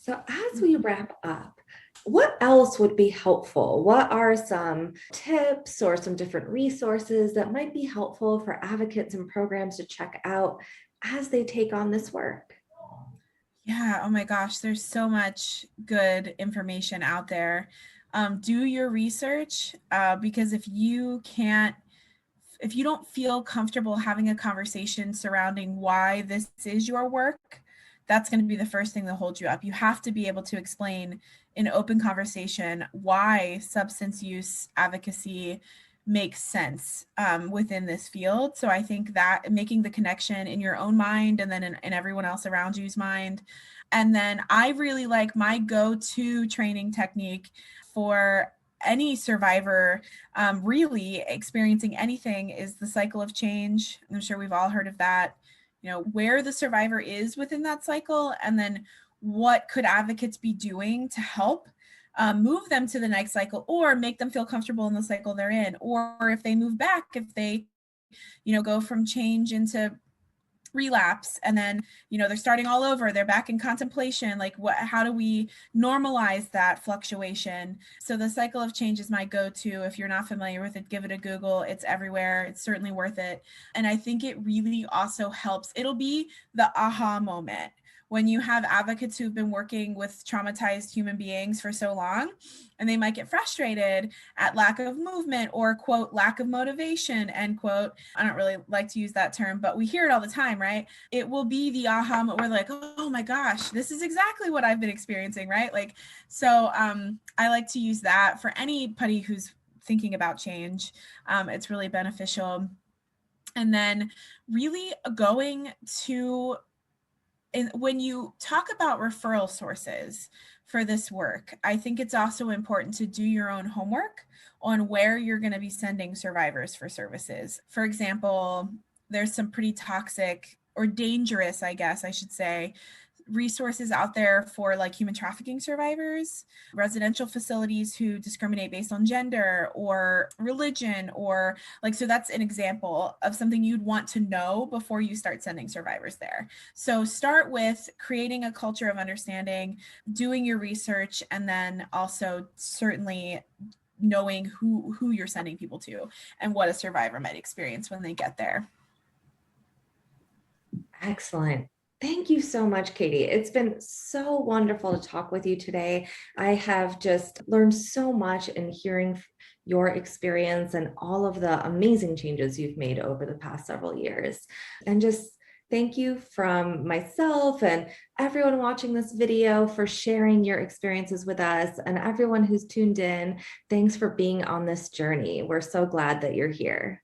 So as we wrap up, what else would be helpful? What are some tips or some different resources that might be helpful for advocates and programs to check out as they take on this work? Yeah, oh my gosh, there's so much good information out there. Do your research because if you don't feel comfortable having a conversation surrounding why this is your work, that's going to be the first thing that holds you up. You have to be able to explain in open conversation why substance use advocacy makes sense within this field. So I think that making the connection in your own mind and then in everyone else around you's mind. And then I really like my go-to training technique for any survivor really experiencing anything is the cycle of change. I'm sure we've all heard of that, where the survivor is within that cycle, and then what could advocates be doing to help move them to the next cycle or make them feel comfortable in the cycle they're in. Or if they move back, if they, go from change into relapse and then they're starting all over, they're back in contemplation, like how do we normalize that fluctuation? So the cycle of change is my go-to. If you're not familiar with it, give it a Google. It's everywhere. It's certainly worth it. And I think it really also helps. It'll be the aha moment when you have advocates who've been working with traumatized human beings for so long, and they might get frustrated at lack of movement or, quote, lack of motivation, end quote. I don't really like to use that term, but we hear it all the time, right? It will be the aha moment where like, oh my gosh, this is exactly what I've been experiencing, right? So I like to use that for anybody who's thinking about change. It's really beneficial. And then really going to, and when you talk about referral sources for this work, I think it's also important to do your own homework on where you're going to be sending survivors for services. For example, there's some pretty toxic or dangerous, I guess I should say, resources out there for like human trafficking survivors, residential facilities who discriminate based on gender or religion, or like, so that's an example of something you'd want to know before you start sending survivors there. So start with creating a culture of understanding, doing your research, and then also certainly knowing who you're sending people to and what a survivor might experience when they get there. Excellent. Thank you so much, Katie. It's been so wonderful to talk with you today. I have just learned so much in hearing your experience and all of the amazing changes you've made over the past several years. And just thank you from myself and everyone watching this video for sharing your experiences with us, and everyone who's tuned in. Thanks for being on this journey. We're so glad that you're here.